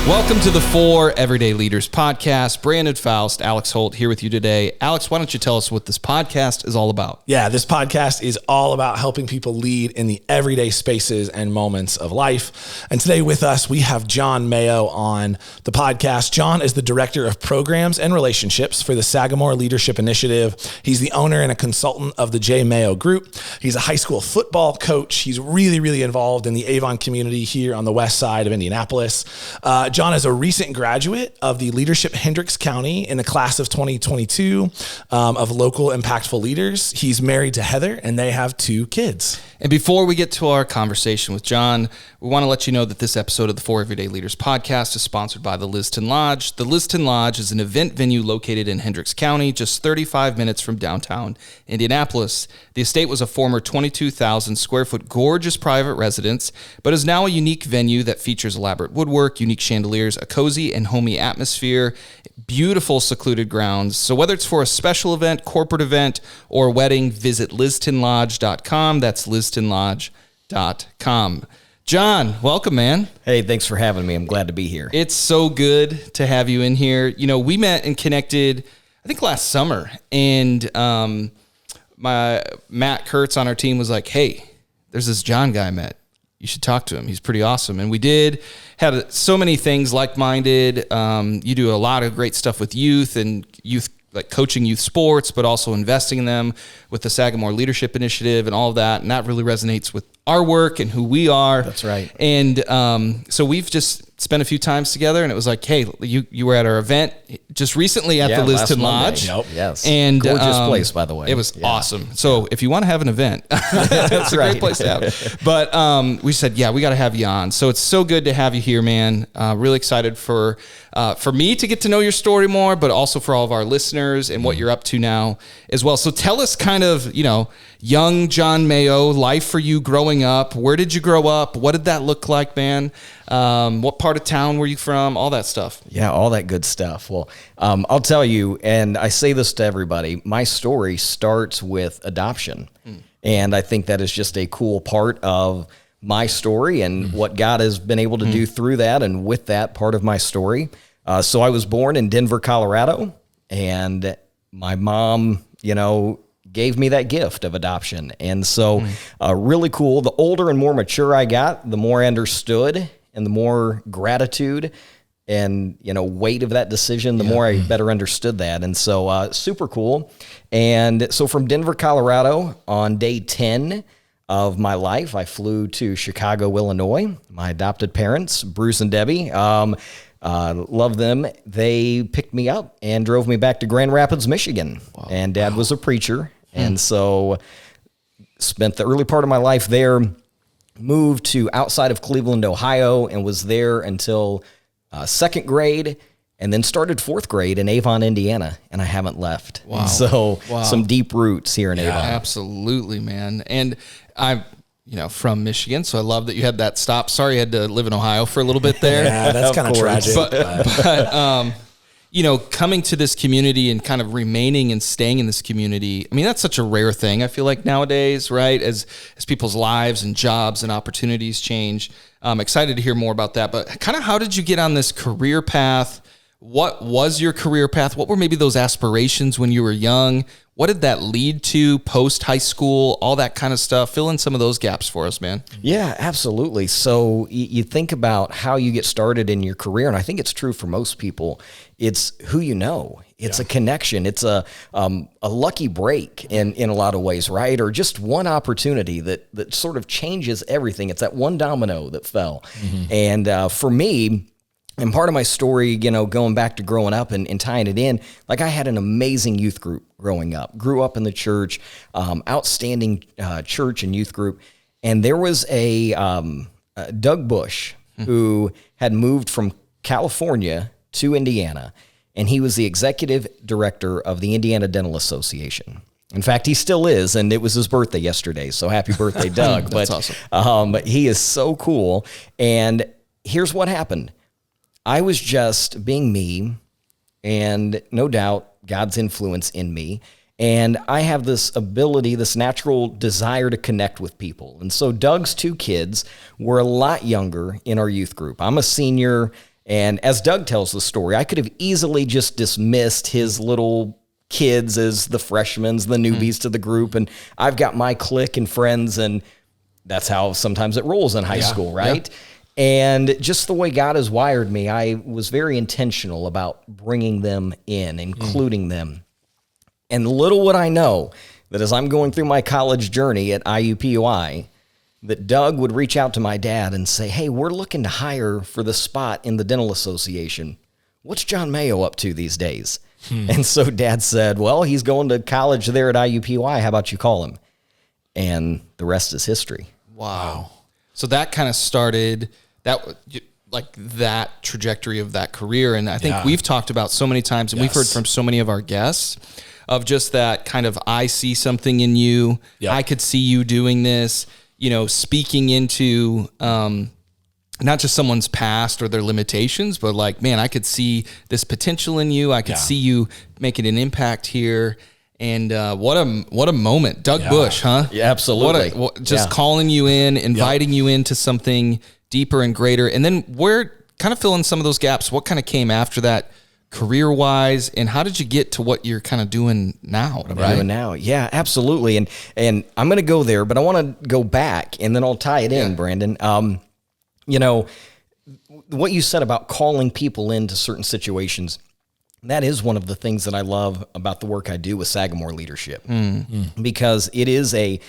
Welcome to the For Everyday Leaders podcast. Brandon Faust, Alex Holt here with you today. Alex, why don't you tell us what this podcast is all about? Yeah, this podcast is all about helping people lead in the everyday spaces and moments of life. And today with us, we have John Mayo on the podcast. John is the Director of Programs and Relationships for the Sagamore Leadership Initiative. He's the owner and a consultant of the J. Mayo Group. He's a high school football coach. He's really involved in the Avon community here on the west side of Indianapolis. John is a recent graduate of the Leadership Hendricks County in the class of 2022 of local impactful leaders. He's married to Heather and they have 2 kids. And before we get to our conversation with John, we want to let you know that this episode of the For Everyday Leaders podcast is sponsored by the Liston Lodge. The Liston Lodge is an event venue located in Hendricks County, just 35 minutes from downtown Indianapolis. The estate was a former 22,000 square foot gorgeous private residence, but is now a unique venue that features elaborate woodwork, unique chandeliers, a cozy and homey atmosphere, beautiful secluded grounds. So whether it's for a special event, corporate event, or a wedding, visit listonlodge.com. That's listonlodge.com. John, welcome, man. Hey, thanks for having me. I'm glad to be here. It's so good to have you in here. You know, we met and connected, I think last summer, and my Matt Kurtz on our team was like, hey, there's this John guy I met. You should talk to him. He's pretty awesome. And we did, had so many things like-minded. You do a lot of great stuff with youth and youth, like coaching youth sports, but also investing in them with the Sagamore Leadership Initiative and all of that. And that really resonates with our work and who we are. That's right. And so we've just spent a few times together, and it was like, hey, you were at our event just recently at the Liston Lodge. Yep. Yes. And gorgeous place, by the way. It was awesome. So if you want to have an event, it's a great place to have it. But we said, yeah, we got to have you on. So it's so good to have you here, man. Really excited for me to get to know your story more, but also for all of our listeners and what you're up to now as well. So tell us kind of, young John Mayo, life for you growing up. Where did you grow up? What did that look like, man? What part of town were you from? All that stuff. Yeah, all that good stuff. Well, I'll tell you, and I say this to everybody, my story starts with adoption. And I think that is just a cool part of my story and what God has been able to do through that and with that part of my story. So I was born in Denver, Colorado, and my mom, gave me that gift of adoption. And so really cool. The older and more mature I got, the more I understood and the more gratitude and, weight of that decision, the more I better understood that. And so super cool. And so from Denver, Colorado, on day 10 of my life, I flew to Chicago, Illinois. My adopted parents, Bruce and Debbie, love them. They picked me up and drove me back to Grand Rapids, Michigan. Wow. And Dad was a preacher. And so spent the early part of my life there, moved to outside of Cleveland, Ohio, and was there until 2nd grade, and then started 4th grade in Avon, Indiana, and I haven't left. Wow. So some deep roots here in Avon. Absolutely, man. And I'm from Michigan, so I love that you had that stop. Sorry you had to live in Ohio for a little bit there. Yeah, that's kind of tragic. But coming to this community and kind of remaining and staying in this community, I mean, that's such a rare thing, I feel like, nowadays, right? As people's lives and jobs and opportunities change. I'm excited to hear more about that. But kind of how did you get on this career path? What was your career path? What were maybe those aspirations when you were young? What did that lead to post high school, all that kind of stuff? Fill in some of those gaps for us, man. Yeah, absolutely. So you think about how you get started in your career, and I think it's true for most people. It's who you know. It's a connection. It's a lucky break in a lot of ways, right? Or just one opportunity that sort of changes everything. It's that one domino that fell. And for me, and part of my story, going back to growing up and tying it in, like I had an amazing youth group growing up, grew up in the church, outstanding church and youth group. And there was a Doug Bush who had moved from California to Indiana, and he was the executive director of the Indiana Dental Association. In fact, he still is, and it was his birthday yesterday, so happy birthday, Doug. That's awesome. But he is so cool. And here's what happened. I was just being me, and no doubt God's influence in me. And I have this ability, this natural desire to connect with people. And so Doug's 2 kids were a lot younger in our youth group. I'm a senior, And as Doug tells the story, I could have easily just dismissed his little kids as the freshmen, the newbies to the group. And I've got my clique and friends, and that's how sometimes it rolls in high school, right? Yeah. And just the way God has wired me, I was very intentional about bringing them in, including them. And little would I know that as I'm going through my college journey at IUPUI, that Doug would reach out to my dad and say, hey, we're looking to hire for the spot in the Dental Association. What's John Mayo up to these days? And so Dad said, well, he's going to college there at IUPUI. How about you call him? And the rest is history. Wow. So that kind of started that trajectory of that career. And I think we've talked about so many times, and we've heard from so many of our guests of just that kind of, I see something in you. Yep. I could see you doing this, speaking into, not just someone's past or their limitations, but like, man, I could see this potential in you. I could see you making an impact here. And what a moment. Doug Bush, huh? Yeah, absolutely. Calling you in, inviting you into something deeper and greater. And then where, kind of fill in some of those gaps, what kind of came after that career-wise, and how did you get to what you're kind of doing now? Doing now. Yeah, absolutely. And I'm going to go there, but I want to go back, and then I'll tie it in, Brandon. What you said about calling people into certain situations, that is one of the things that I love about the work I do with Sagamore Leadership, because it is a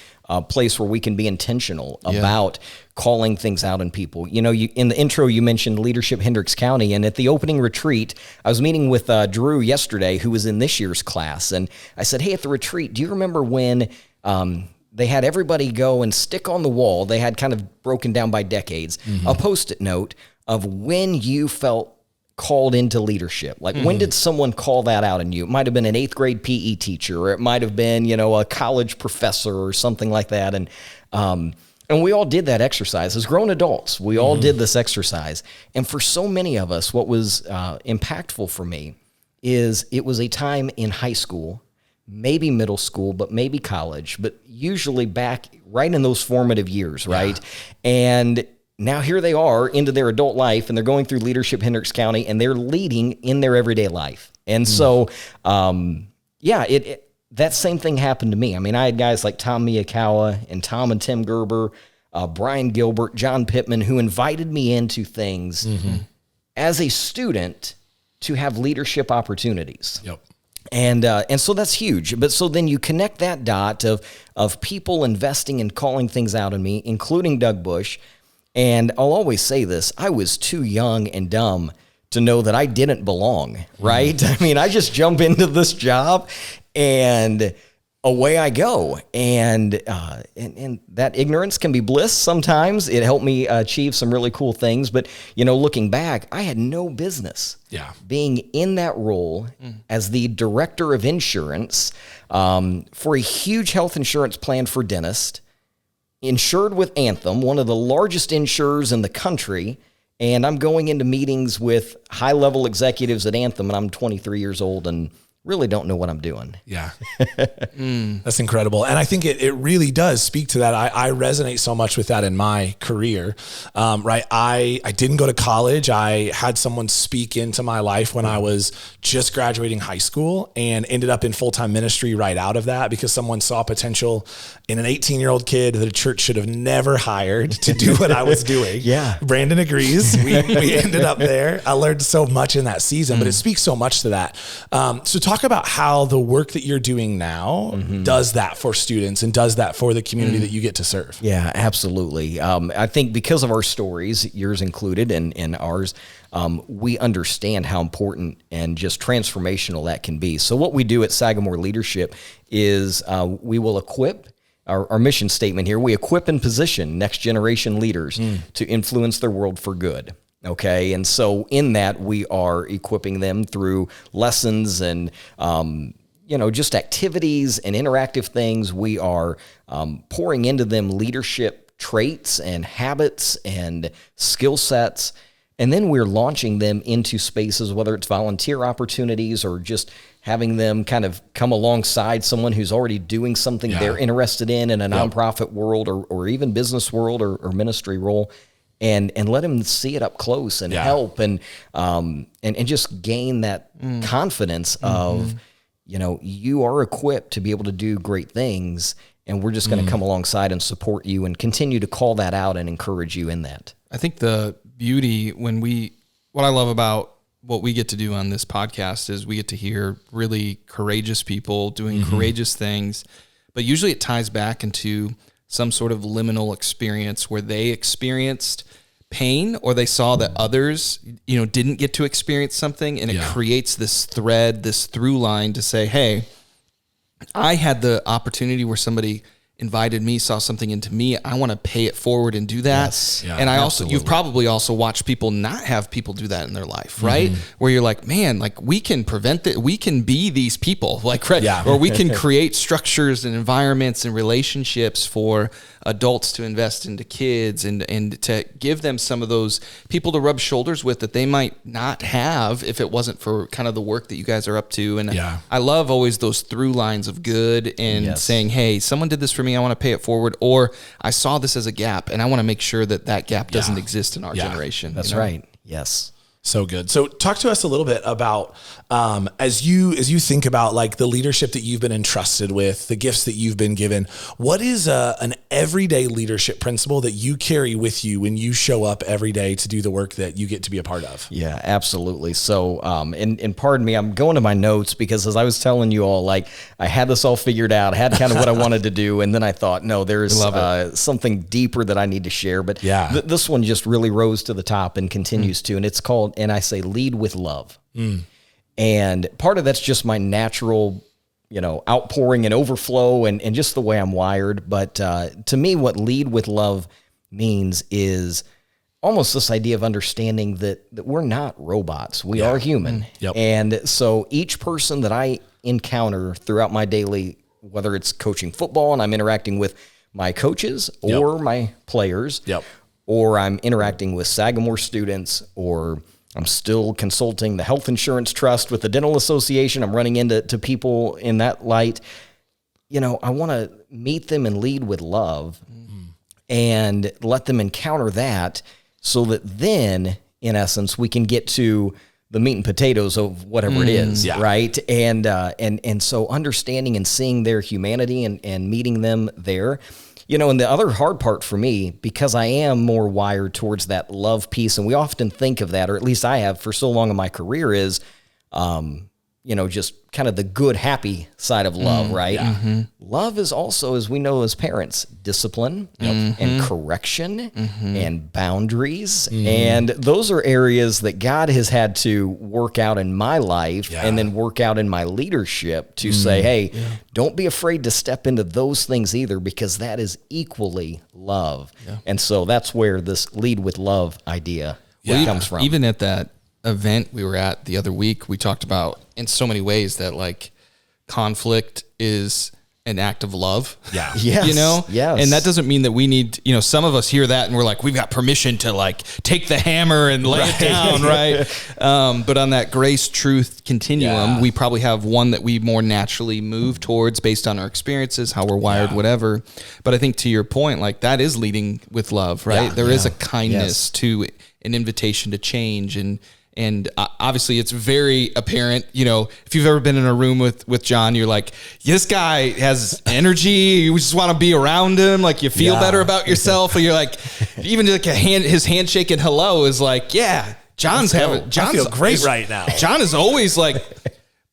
place where we can be intentional about calling things out in people. In the intro, you mentioned Leadership Hendricks County, and at the opening retreat, I was meeting with Drew yesterday, who was in this year's class, and I said, hey, at the retreat, do you remember when they had everybody go and stick on the wall? They had kind of broken down by decades, a Post-it note of when you felt called into leadership. Like, when did someone call that out in you? It might have been an 8th grade PE teacher, or it might have been, a college professor or something like that. And we all did that exercise as grown adults. We all did this exercise. And for so many of us, what was impactful for me is it was a time in high school, maybe middle school, but maybe college, but usually back right in those formative years, right? And now here they are into their adult life, and they're going through Leadership Hendricks County, and they're leading in their everyday life. And so, that same thing happened to me. I mean, I had guys like Tom Miyakawa and Tom and Tim Gerber, Brian Gilbert, John Pittman, who invited me into things as a student to have leadership opportunities. Yep. And so that's huge. But so then you connect that dot of people investing and calling things out in me, including Doug Bush. And I'll always say this, I was too young and dumb to know that I didn't belong, right? I mean, I just jump into this job and away I go. And that ignorance can be bliss sometimes. It helped me achieve some really cool things. But, looking back, I had no business being in that role as the director of insurance for a huge health insurance plan for dentists, insured with Anthem, one of the largest insurers in the country, and I'm going into meetings with high-level executives at Anthem, and I'm 23 years old and really don't know what I'm doing. Yeah. That's incredible. And I think it really does speak to that. I resonate so much with that in my career, right? I didn't go to college. I had someone speak into my life when I was just graduating high school, and ended up in full-time ministry right out of that because someone saw potential in an 18-year-old kid that a church should have never hired to do what I was doing. Yeah. Brandon agrees. We ended up there. I learned so much in that season, but it speaks so much to that. So talk about how the work that you're doing now does that for students and does that for the community that you get to serve. Yeah, absolutely. I think because of our stories, yours included and ours, we understand how important and just transformational that can be. So what we do at Sagamore Leadership is we will equip, our mission statement here, we equip and position next generation leaders to influence their world for good. Okay. And so in that, we are equipping them through lessons and, just activities and interactive things. We are pouring into them leadership traits and habits and skill sets. And then we're launching them into spaces, whether it's volunteer opportunities or just having them kind of come alongside someone who's already doing something they're interested in a nonprofit world or even business world or ministry role. and let them see it up close and help and just gain that confidence of, you are equipped to be able to do great things, and we're just going to come alongside and support you and continue to call that out and encourage you in that. I think the beauty what I love about what we get to do on this podcast is we get to hear really courageous people doing courageous things, but usually it ties back into some sort of liminal experience where they experienced pain or they saw that others, didn't get to experience something, and it creates this thread, this through line to say, hey, I had the opportunity where somebody invited me, saw something into me. I want to pay it forward and do that. Yes. Yeah, and you've probably also watched people not have people do that in their life, right? Where you're like, man, like we can prevent that. We can be these people, like, right? Yeah. Or we can create structures and environments and relationships for adults to invest into kids and to give them some of those people to rub shoulders with that they might not have if it wasn't for kind of the work that you guys are up to. And I love always those through lines of good and saying, hey, someone did this for me, I want to pay it forward, or I saw this as a gap and I want to make sure that gap doesn't exist in our generation. That's right. Yes. So good. So talk to us a little bit about, as you think about like the leadership that you've been entrusted with, the gifts that you've been given, what is an everyday leadership principle that you carry with you when you show up every day to do the work that you get to be a part of? Yeah, absolutely. So, and pardon me, I'm going to my notes because as I was telling you all, like I had this all figured out, I had kind of what I wanted to do. And then I thought, no, there's something deeper that I need to share. But this one just really rose to the top and continues to, and it's called, and I say, lead with love. And part of that's just my natural, outpouring and overflow and just the way I'm wired. But to me, what lead with love means is almost this idea of understanding that we're not robots. We are human. And so each person that I encounter throughout my daily, whether it's coaching football and I'm interacting with my coaches or my players, or I'm interacting with Sagamore students, or I'm still consulting the health insurance trust with the dental association. I'm running into people in that light. I want to meet them and lead with love and let them encounter that so that then, in essence, we can get to the meat and potatoes of whatever it is, right? And so understanding and seeing their humanity and meeting them there. And the other hard part for me, because I am more wired towards that love piece, and we often think of that, or at least I have for so long in my career, is, just kind of the good, happy side of love, right? Love is also, as we know as parents, discipline and correction and boundaries. And those are areas that God has had to work out in my life and then work out in my leadership to say, hey, don't be afraid to step into those things either, because that is equally love. And so that's where this lead with love idea comes from. Even at that event we were at the other week, we talked about in so many ways that like conflict is an act of love. Yes. And that doesn't mean that we need, some of us hear that and we're like, we've got permission to like take the hammer and lay it down. Right. But on that grace truth continuum, we probably have one that we more naturally move towards based on our experiences, how we're wired, whatever. But I think to your point, like that is leading with love, right? There is a kindness to an invitation to change. And obviously it's very apparent, if you've ever been in a room with John, you're like, this guy has energy. You just want to be around him. Like you feel better about yourself. Or you're like, even like his handshake and hello is like, John's I feel great right now. John is always like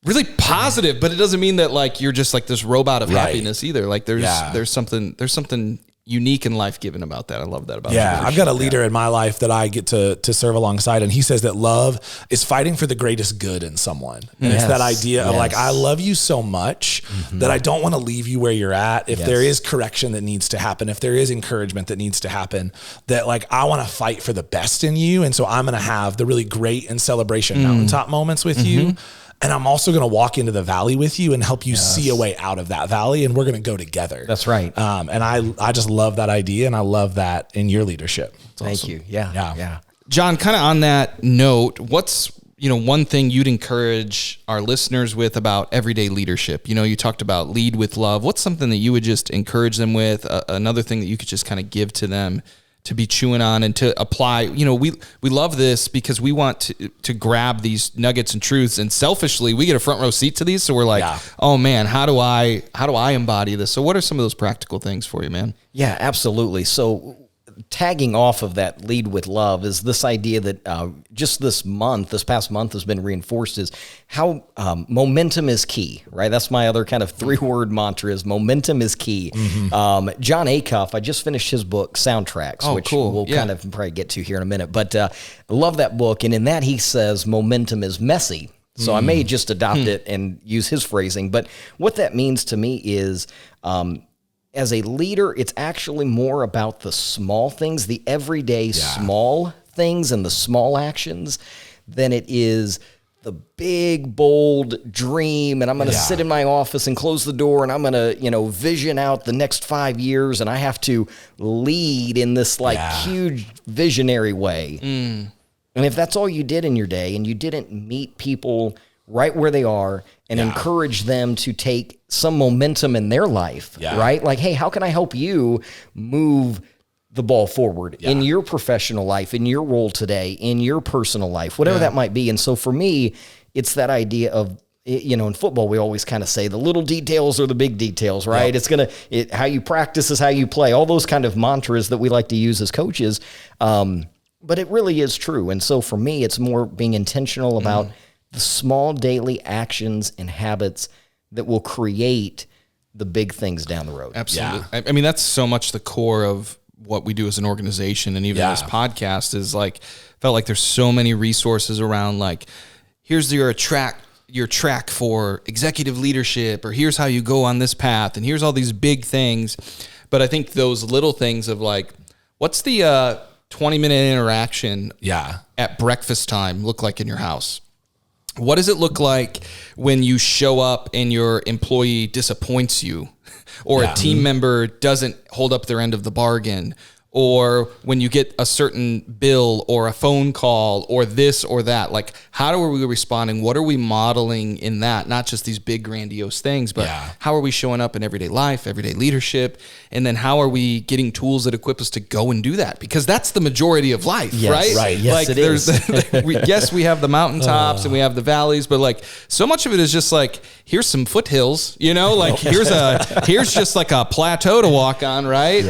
really positive, but it doesn't mean that like, you're just like this robot of happiness either. Like there's something unique and life-giving about that. I love that about you. I've got a leader in my life that I get to serve alongside, and he says that love is fighting for the greatest good in someone. And it's that idea of like, I love you so much that I don't want to leave you where you're at. If there is correction that needs to happen, if there is encouragement that needs to happen, that like, I want to fight for the best in you. And so I'm going to have the really great and celebration mountaintop moments with you. And I'm also going to walk into the valley with you and help you see a way out of that valley. And we're going to go together. That's right. And I just love that idea. And I love that in your leadership. Thank you. Yeah. John, kind of on that note, what's, one thing you'd encourage our listeners with about everyday leadership? You talked about lead with love. What's something that you would just encourage them with? Another thing that you could just kind of give to them to be chewing on and to apply. You know, we love this because we want to grab these nuggets and truths, and selfishly we get a front row seat to these. So we're like, oh man, how do I embody this? So what are some of those practical things for you, man? Yeah, absolutely. So tagging off of that lead with love is this idea that just this past month has been reinforced is how momentum is key, right? That's my other kind of 3-word mantra is momentum is key. Mm-hmm. John Acuff, I just finished his book, Soundtracks, which we'll kind of probably get to here in a minute. But I love that book. And in that he says momentum is messy. So I may just adopt it and use his phrasing. But what that means to me is as a leader, it's actually more about the small things, the everyday small things and the small actions than it is the big, bold dream. And I'm going to sit in my office and close the door and I'm going to, vision out the next 5 years. And I have to lead in this huge visionary way. And if that's all you did in your day and you didn't meet people right where they are and encourage them to take some momentum in their life, right? Like, hey, how can I help you move the ball forward in your professional life, in your role today, in your personal life, whatever that might be. And so for me, it's that idea of, in football, we always kind of say the little details are the big details, right? How you practice is how you play, all those kind of mantras that we like to use as coaches. But it really is true. And so for me, it's more being intentional about the small daily actions and habits that will create the big things down the road. Absolutely. Yeah. I mean, that's so much the core of what we do as an organization. And even this podcast is felt like there's so many resources around, here's your track for executive leadership, or here's how you go on this path. And here's all these big things. But I think those little things of what's the 20-minute interaction at breakfast time look like in your house? What does it look like when you show up and your employee disappoints you, or a team member doesn't hold up their end of the bargain, or when you get a certain bill or a phone call or this or that? How are we responding? What are we modeling in that? Not just these big grandiose things, but how are we showing up in everyday life, everyday leadership? And then how are we getting tools that equip us to go and do that? Because that's the majority of life, right? Right. Yes, it is. We have the mountaintops and we have the valleys, but so much of it is just here's some foothills, here's just a plateau to walk on, right?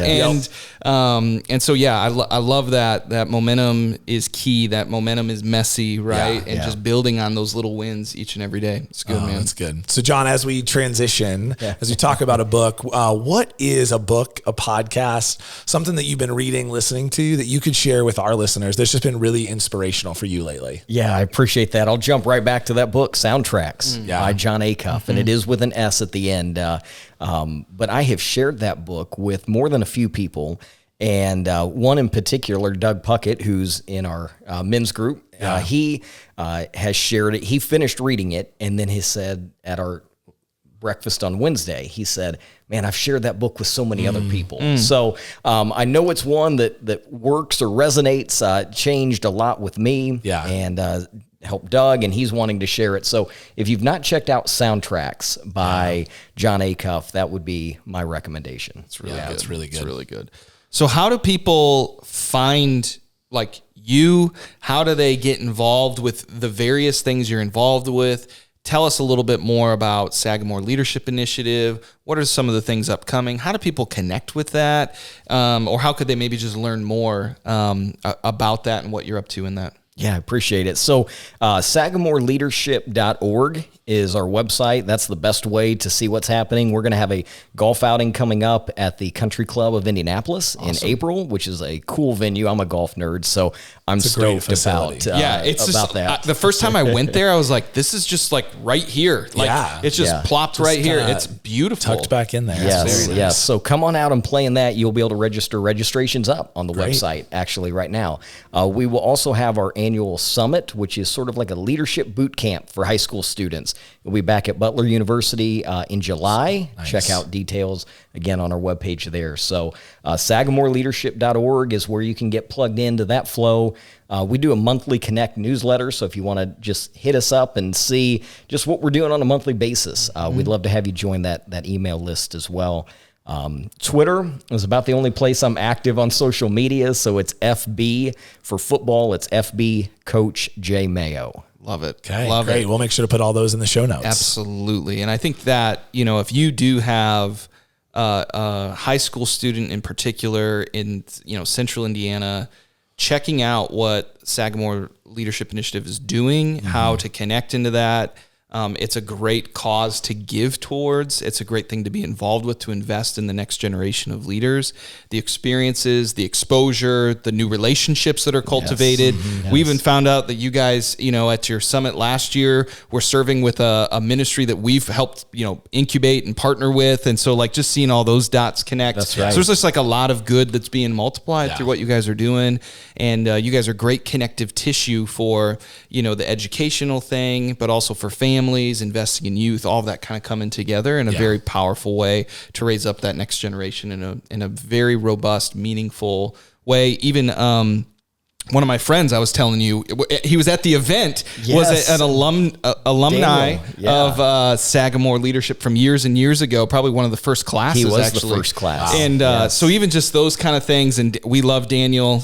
And so, I love that momentum is key. That momentum is messy, right? And just building on those little wins each and every day. It's good, man. That's good. So, John, as we transition, as we talk about a book, what is a book, a podcast, something that you've been reading, listening to that you could share with our listeners that's just been really inspirational for you lately? Yeah, I appreciate that. I'll jump right back to that book, Soundtracks by John Acuff, and it is with an S at the end. But I have shared that book with more than a few people. And one in particular, Doug Puckett, who's in our men's group, he has shared it. He finished reading it, and then he said at our breakfast on Wednesday, he said, man, I've shared that book with so many other people. So I know it's one that works or resonates, changed a lot with me and helped Doug, and he's wanting to share it. So if you've not checked out Soundtracks by John Acuff, that would be my recommendation. It's really good. It's really good. It's really good. So how do people find you? How do they get involved with the various things you're involved with? Tell us a little bit more about Sagamore Leadership Initiative. What are some of the things upcoming? How do people connect with that? Or how could they maybe just learn more about that and what you're up to in that? Yeah, I appreciate it. So SagamoreLeadership.org is our website. That's the best way to see what's happening. We're going to have a golf outing coming up at the Country Club of Indianapolis in April, which is a cool venue. I'm a golf nerd, so I'm stoked about that. The first time I went there, I was like, this is just right here. It's just plopped right here. It's beautiful. Tucked back in there. Yes, yes. So come on out and play in that. You'll be able to register. Registration's up on the website, actually, right now. We will also have our annual summit, which is sort of like a leadership boot camp for high school students. We'll be back at Butler University in July. Nice. Check out details again on our webpage there. So SagamoreLeadership.org is where you can get plugged into that flow. We do a monthly Connect newsletter, so if you want to just hit us up and see just what we're doing on a monthly basis, we'd love to have you join that email list as well. Twitter is about the only place I'm active on social media. So it's FB for football. It's FB Coach J Mayo. Love it. Okay, Love great. it. We'll make sure to put all those in the show notes. Absolutely. And I think that, if you do have a high school student in particular in, Central Indiana, checking out what Sagamore Leadership Initiative is doing, how to connect into that. It's a great cause to give towards. It's a great thing to be involved with, to invest in the next generation of leaders, the experiences, the exposure, the new relationships that are cultivated. Yes. We even found out that you guys, at your summit last year, were serving with a ministry that we've helped, incubate and partner with. And so just seeing all those dots connect. That's right. So there's just a lot of good that's being multiplied through what you guys are doing. And you guys are great connective tissue for, the educational thing, but also for families, investing in youth, all of that kind of coming together in a very powerful way to raise up that next generation in a very robust, meaningful way. Even one of my friends, I was telling you, he was at the event, was an alumni of Sagamore Leadership from years and years ago, probably one of the first classes. He was actually. the first class. And so even just those kind of things, and we love Daniel.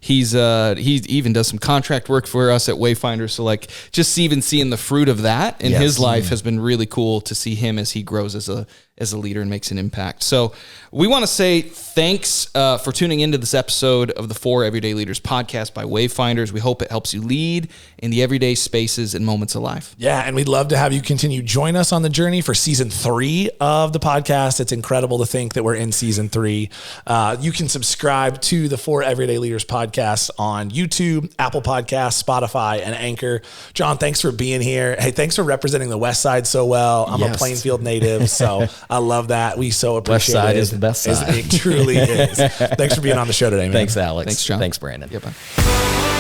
He even does some contract work for us at Wayfinder. So just even seeing the fruit of that in his life has been really cool to see him as he grows as a leader and makes an impact. So we want to say thanks for tuning into this episode of the 4 Everyday Leaders podcast by Wayfinders. We hope it helps you lead in the everyday spaces and moments of life. Yeah, and we'd love to have you continue join us on the journey for season 3 of the podcast. It's incredible to think that we're in season 3. You can subscribe to the 4 Everyday Leaders podcast on YouTube, Apple Podcasts, Spotify, and Anchor. John, thanks for being here. Hey, thanks for representing the West Side so well. I'm a Plainfield native, so I love that. We so appreciate West Side it. is the best side. It truly is. Thanks for being on the show today, man. Thanks, Alex. Thanks, John. Thanks, Brandon. Bye.